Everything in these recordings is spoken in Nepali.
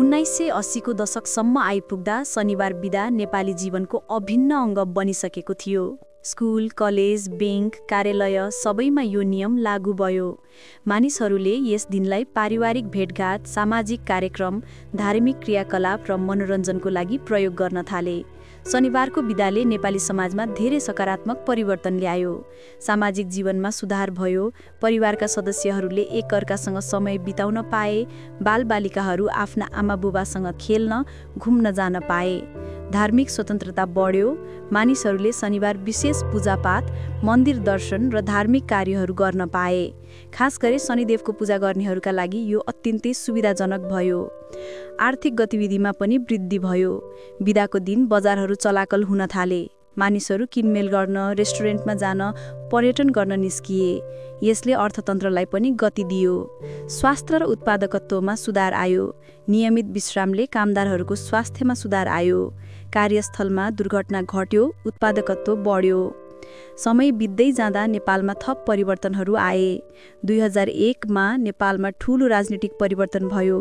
1980 को दशकसम्म आइपुग्दा शनिबार बिदा नेपाली जीवनको अभिन्न अङ्ग बनिसकेको थियो। स्कुल, कलेज, बैंक, कार्यालय सबैमा यो नियम लागू भयो। मानिसहरूले यस दिनलाई पारिवारिक भेटघाट, सामाजिक कार्यक्रम, धार्मिक क्रियाकलाप र मनोरञ्जनको लागि प्रयोग गर्न थाले। शनिबारको बिदाले नेपाली समाजमा धेरै सकारात्मक परिवर्तन ल्यायो। सामाजिक जीवनमा सुधार भयो, परिवारका सदस्यहरूले एकअर्कासँग समय बिताउन पाए, बालबालिकाहरू आफ्ना आमाबुबासँग खेल्न, घुम्न जान पाए। धार्मिक स्वतन्त्रता बढ्यो, मानिसहरूले शनिबार विशेष पूजापाठ, मन्दिर दर्शन र धार्मिक कार्यहरू गर्न पाए। खास गरी शनिदेवको पूजा गर्नेहरूका लागि यो अत्यन्तै सुविधाजनक भयो। आर्थिक गतिविधिमा पनि वृद्धि भयो। बिदाको दिन बजारहरू चलाकल हुन थाले। मानिसहरू किनमेल गर्न, रेस्टुरेन्टमा जान, पर्यटन गर्न निस्किए। यसले अर्थतन्त्रलाई पनि गति दियो। स्वास्थ्य र उत्पादकत्वमा सुधार आयो। नियमित विश्रामले कामदारहरूको स्वास्थ्यमा सुधार आयो। कार्यस्थलमा दुर्घटना घट्यो, उत्पादकत्व बढ्यो। समय बित्दै जाँदा नेपालमा थप परिवर्तनहरू आए। 2001 मा नेपालमा ठूलो राजनीतिक परिवर्तन भयो।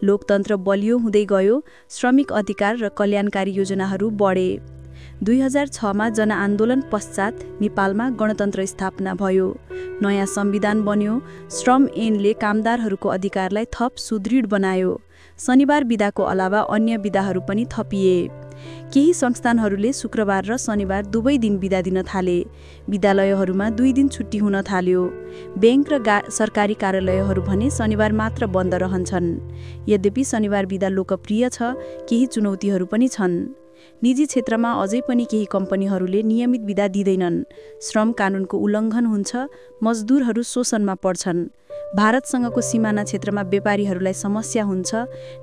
लोकतन्त्र बलियो हुँदै गयो, श्रमिक अधिकार र कल्याणकारी योजनाहरू बढे। 2006 मा जनआन्दोलन पश्चात नेपालमा गणतन्त्र स्थापना भयो। नयाँ संविधान बन्यो। श्रम ऐनले कामदारहरूको अधिकारलाई थप सुदृढ बनायो। शनिबार बिदाको अलावा अन्य बिदाहरू पनि थपिए। केही संस्थानहरूले शुक्रबार र शनिबार दुवै दिन बिदा दिन थाले। विद्यालयहरूमा 2 दिन छुट्टी हुन थाल्यो। बैंक र सरकारी कार्यालयहरू भने शनिबार मात्र बन्द रहन्छन्। यद्यपि शनिबार बिदा लोकप्रिय छ, केही चुनौतीहरू पनि छन्। निजी क्षेत्रमा अझै पनि केही कम्पनीहरूले नियमित बिदा दिँदैनन्। श्रम कानुनको उल्लङ्घन हुन्छ, मजदुरहरू शोषणमा पर्छन्। भारतसँगको सिमाना क्षेत्रमा व्यापारीहरूलाई समस्या हुन्छ।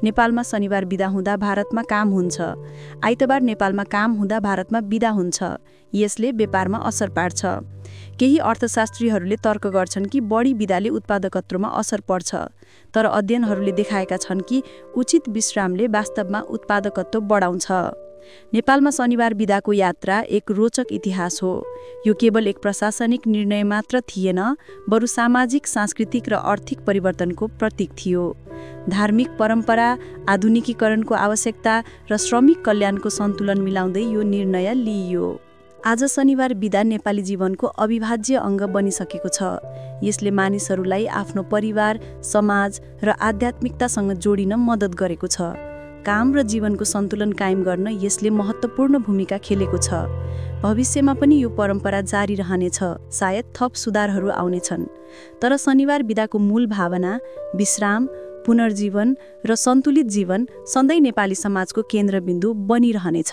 नेपालमा शनिबार बिदा हुँदा भारतमा काम हुन्छ। आइतबार नेपालमा काम हुँदा भारतमा बिदा हुन्छ। यसले व्यापारमा असर पार्छ। केही अर्थशास्त्रीहरूले तर्क गर्छन् कि बढी बिदाले उत्पादकत्वमा असर पर्छ। तर अध्ययनहरूले देखाएका छन् कि उचित विश्रामले वास्तवमा उत्पादकत्व बढाउँछ। नेपालमा शनिबार बिदाको यात्रा एक रोचक इतिहास हो। यो केवल एक प्रशासनिक निर्णय मात्र थिएन, बरु सामाजिक, सांस्कृतिक र आर्थिक परिवर्तनको प्रतीक थियो। धार्मिक परम्परा, आधुनिकीकरणको आवश्यकता र श्रमिक कल्याणको सन्तुलन मिलाउँदै यो निर्णय लिइयो। आज शनिबार बिदा नेपाली जीवनको अविभाज्य अङ्ग बनिसकेको छ। यसले मानिसहरूलाई आफ्नो परिवार, समाज र आध्यात्मिकतासँग जोडिन मद्दत गरेको छ। काम र जीवनको सन्तुलन कायम गर्न यसले महत्त्वपूर्ण भूमिका खेलेको छ। भविष्यमा पनि यो परम्परा जारी रहनेछ। सायद थप सुधारहरू आउनेछन्। तर शनिबार बिदाको मूल भावना, विश्राम, पुनर्जीवन र सन्तुलित जीवन सधैँ नेपाली समाजको केन्द्रबिन्दु बनिरहनेछ।